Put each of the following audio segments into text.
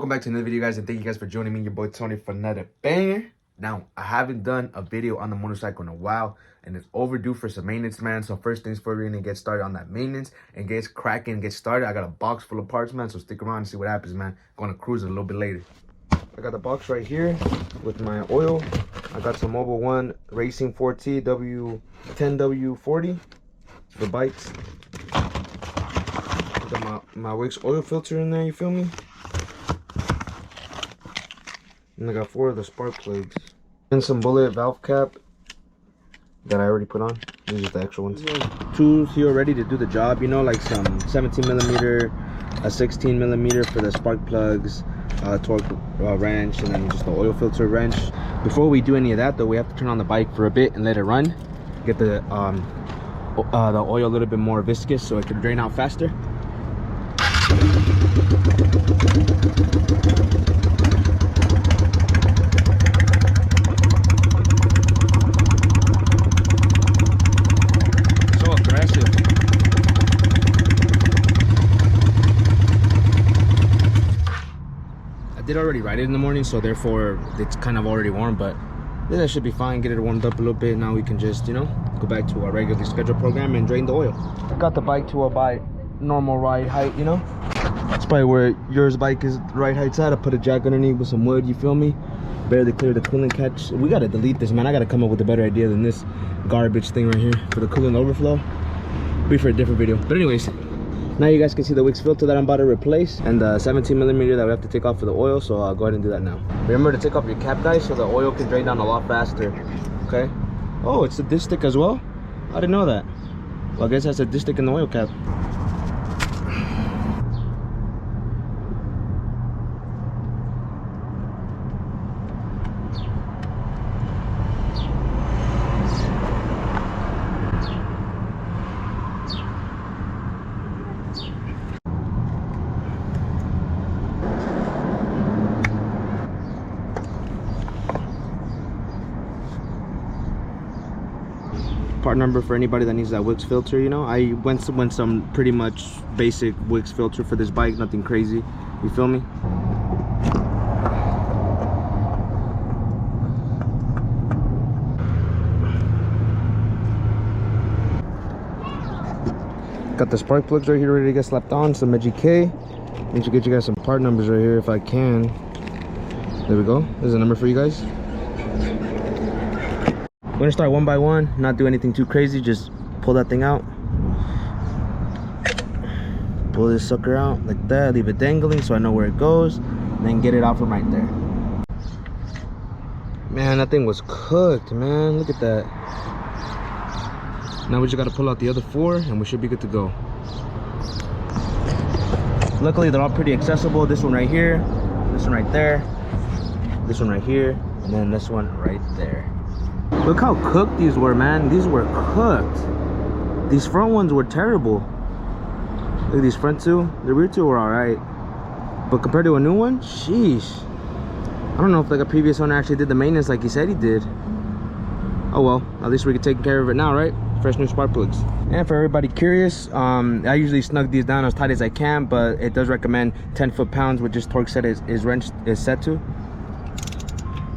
welcome back to another video, guys, and thank you guys for joining me, your boy Tony, for another banger. Now, I haven't done a video on the motorcycle in a while, and it's overdue for some maintenance, man. So first things first, we're gonna get started on that maintenance and get cracking, get started. I got a box full of parts, man, so stick around and see what happens, man. Gonna cruise it a little bit later. I got the box right here with my oil. I got some Mobil 1 Racing 4T W10W40 for bikes. Got my Wix oil filter in there, you feel me? And I got 4 of the spark plugs. And some bullet valve cap that I already put on. These are the extra ones. Tools here ready to do the job, you know, like some 17mm, a 16mm for the spark plugs, torque wrench, and then just the oil filter wrench. Before we do any of that though, we have to turn on the bike for a bit and let it run. Get the oil a little bit more viscous so it can drain out faster. So aggressive. I did already ride it in the morning, so therefore it's kind of already warm, but yeah, that should be fine. Get it warmed up a little bit. Now we can just, you know, go back to our regularly scheduled program and drain the oil. I got the bike to about normal ride height, you know. That's probably where yours bike is ride height's at. I put a jack underneath with some wood, you feel me? Barely clear the coolant catch. We gotta delete this, man. I gotta come up with a better idea than this garbage thing right here for the coolant overflow. Be for a different video. But anyways, now you guys can see the Wix filter that I'm about to replace and the 17mm that we have to take off for the oil, so I'll go ahead and do that now. Remember to take off your cap, guys, so the oil can drain down a lot faster, okay? Oh, it's a disc stick as well? I didn't know that. Well, I guess that's a disc stick in the oil cap. Part number for anybody that needs that Wix filter, you know. I went some pretty much basic Wix filter for this bike, nothing crazy, you feel me? Got the spark plugs right here ready to get slapped on, some GK. Need to get you guys some part numbers right here if I can. There we go. There's a number for you guys. We're gonna start one by one, not do anything too crazy, just pull that thing out. Pull this sucker out like that, leave it dangling so I know where it goes, and then get it out from right there. Man, that thing was cooked, man. Look at that. Now we just gotta pull out the other 4 and we should be good to go. Luckily they're all pretty accessible. This one right here, this one right there, this one right here, and then this one right there. Look how cooked these were, man. These were cooked. These front ones were terrible. Look at these front two. The rear two were alright, but compared to a new one, sheesh. I don't know if like a previous owner actually did the maintenance like he said he did. Oh well, at least we can take care of it now, right? Fresh new spark plugs. And for everybody curious, I usually snug these down as tight as I can, but it does recommend 10 foot-pounds, which this torque set is set to.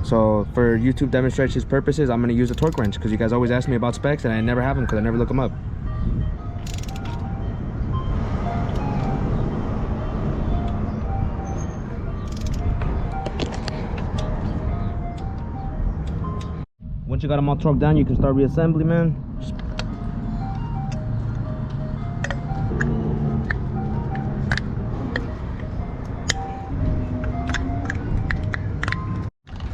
So for YouTube demonstration purposes, I'm gonna use a torque wrench because you guys always ask me about specs and I never have them because I never look them up. Once you got them all torqued down, you can start reassembly, man.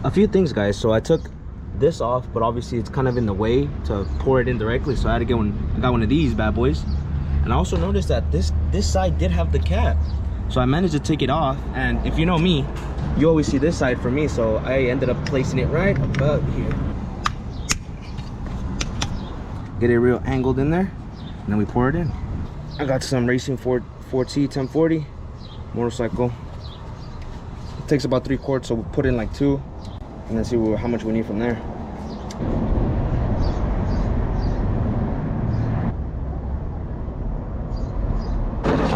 A few things, guys. So I took this off, but obviously it's kind of in the way to pour it in directly, so I had to get one. I got one of these bad boys. And I also noticed that this side did have the cap, so I managed to take it off. And if you know me, you always see this side for me, so I ended up placing it right about here. Get it real angled in there, and then we pour it in. I got some Racing 4T 1040 motorcycle. It takes about 3 quarts, so we'll put in like 2 and then see how much we need from there.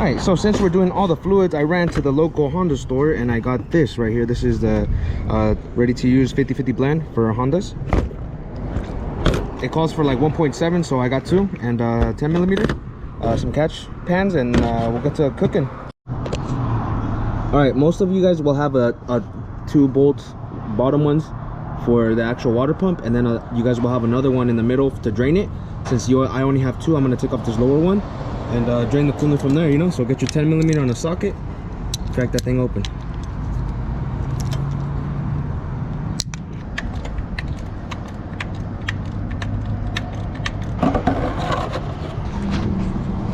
Alright, so since we're doing all the fluids, I ran to the local Honda store and I got this right here. This is the ready to use 50-50 blend for Hondas. It calls for like 1.7, so I got 2 and 10 millimeter, some catch pans, and we'll get to cooking. Alright, most of you guys will have a 2 bolts bottom ones for the actual water pump, and then you guys will have another one in the middle to drain it. Since I only have 2, I'm going to take off this lower one and drain the coolant from there, you know. So get your 10 millimeter on a socket, crack that thing open.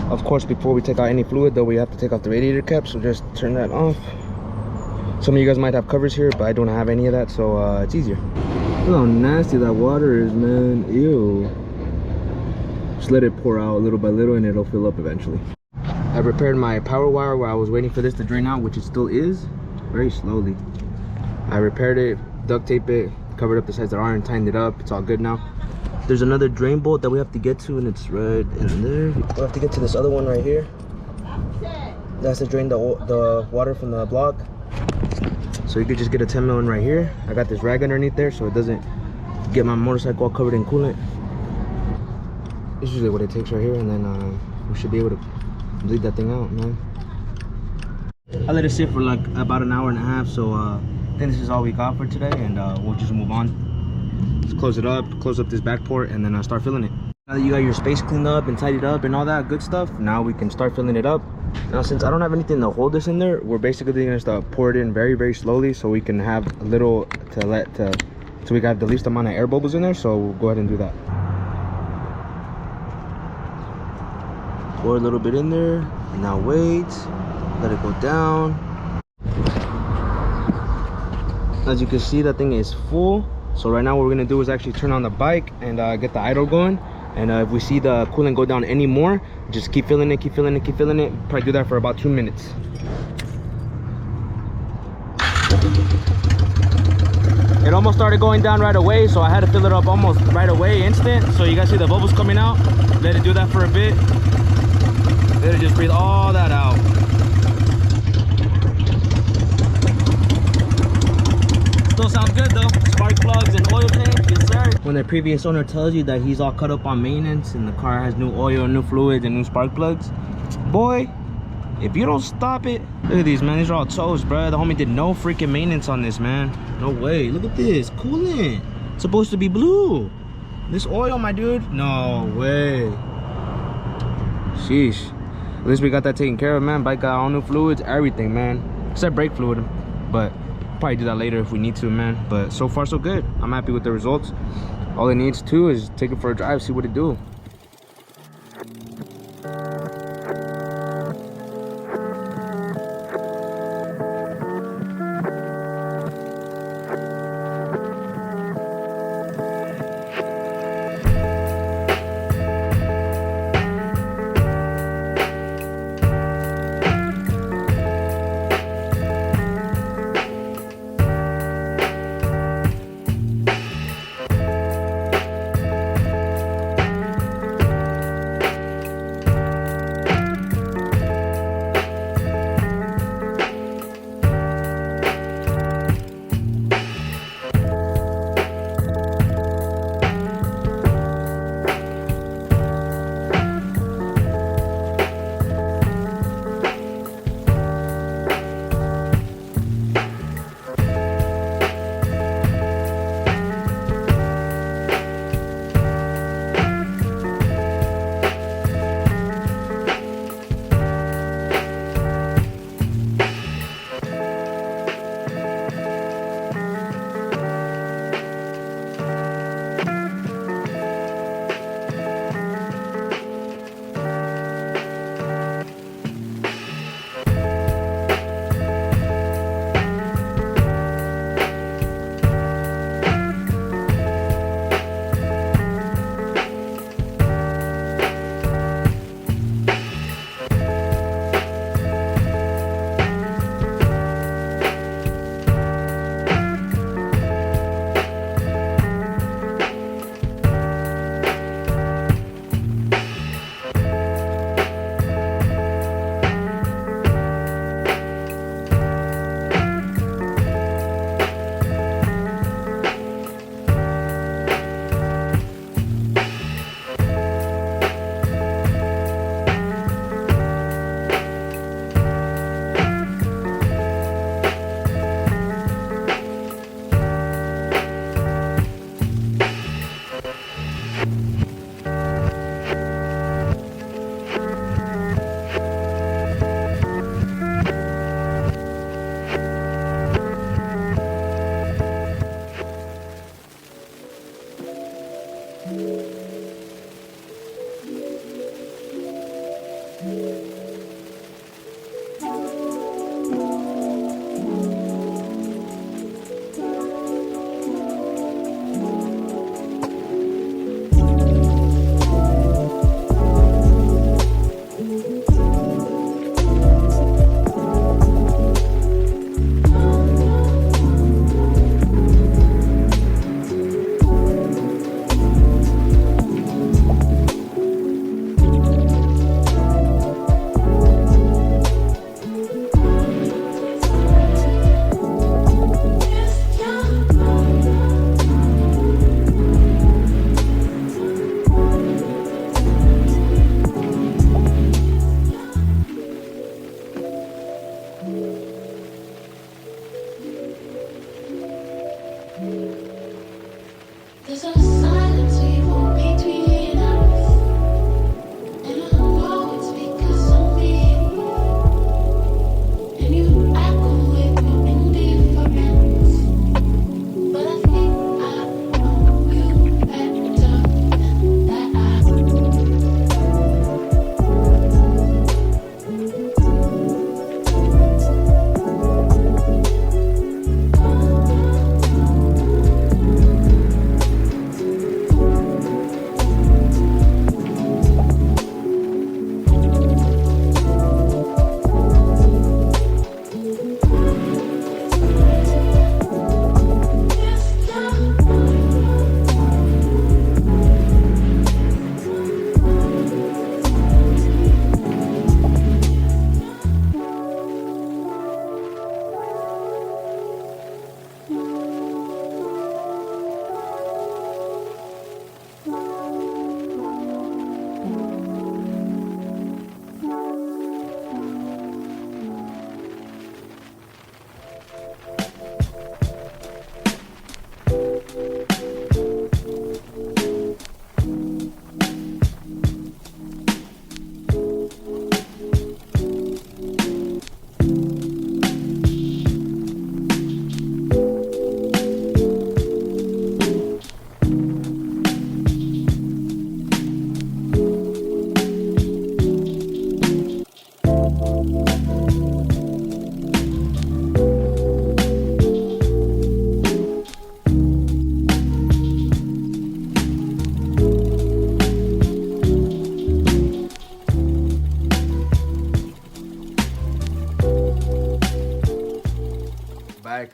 Of course, before we take out any fluid though, we have to take off the radiator cap, so just turn that off. Some of you guys might have covers here, but I don't have any of that, so it's easier. Look how nasty that water is, man. Ew. Just let it pour out little by little and it'll fill up eventually. I repaired my power wire while I was waiting for this to drain out, which it still is, very slowly. I repaired it, duct tape it, covered up the sides that are, and tightened it up. It's all good now. There's another drain bolt that we have to get to, and it's right in there. We'll have to get to this other one right here. That's to drain the water from the block. So you could just get a 10 mil in right here. I got this rag underneath there so it doesn't get my motorcycle all covered in coolant. It's usually what it takes right here, and then we should be able to bleed that thing out, man. I let it sit for like about an hour and a half, so I think this is all we got for today, and we'll just move on. Let's close it up, close up this back port, and then start filling it. Now that you got your space cleaned up and tidied up and all that good stuff, now we can start filling it up. Now, since I don't have anything to hold this in there, we're basically gonna start pour it in very, very slowly, so we can have a little so we got the least amount of air bubbles in there. So we'll go ahead and do that. Pour a little bit in there, and now wait, let it go down. As you can see, that thing is full. So right now what we're gonna do is actually turn on the bike and get the idle going. And if we see the coolant go down any more, just keep filling it, keep filling it, keep filling it. Probably do that for about 2 minutes. It almost started going down right away, so I had to fill it up almost right away, instant. So you guys see the bubbles coming out. Let it do that for a bit. Let it just breathe all that out. Still sounds good though. Spark plugs and oil tank, yes sir. When the previous owner tells you that he's all cut up on maintenance and the car has new oil, new fluids, and new spark plugs, boy, if you don't stop it, look at these, man. These are all toast, bro. The homie did no freaking maintenance on this, man. No way. Look at this coolant. It's supposed to be blue. This oil, my dude. No way. Sheesh. At least we got that taken care of, man. Bike got all new fluids, everything, man. Except brake fluid, but probably do that later if we need to, man. But so far so good. I'm happy with the results. All it needs to is take it for a drive, see what it do.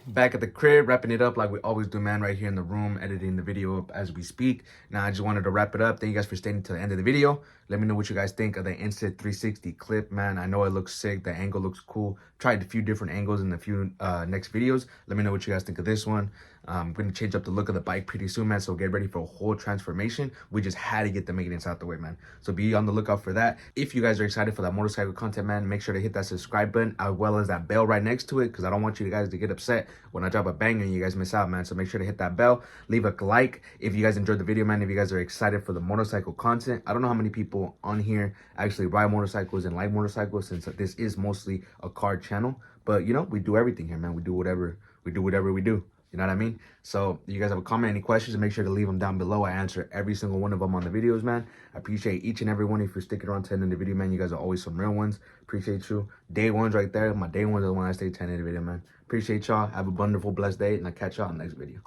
back at the crib, wrapping it up like we always do, man, right here in the room, editing the video up as we speak. Now, I just wanted to wrap it up. Thank you guys for staying to the end of the video. Let me know what you guys think of the Instant 360 clip, man. I know it looks sick. The angle looks cool. Tried a few different angles in a few next videos. Let me know what you guys think of this one. I'm going to change up the look of the bike pretty soon, man, so get ready for a whole transformation. We just had to get the maintenance out the way, man. So be on the lookout for that. If you guys are excited for that motorcycle content, man, make sure to hit that subscribe button as well as that bell right next to it, because I don't want you guys to get upset when I drop a banger and you guys miss out, man. So make sure to hit that bell. Leave a like if you guys enjoyed the video, man. If you guys are excited for the motorcycle content. I don't know how many people on here actually ride motorcycles and like motorcycles, since this is mostly a car channel. But, you know, we do everything here, man. We do whatever we do. You know what I mean? So you guys have a comment, any questions, make sure to leave them down below. I answer every single one of them on the videos, man. I appreciate each and every one. If you're sticking around to the end of the video, man, you guys are always some real ones. Appreciate you. Day ones right there. My day ones are the one I stay 10 in the video, man. Appreciate y'all. Have a wonderful, blessed day, and I'll catch y'all in the next video.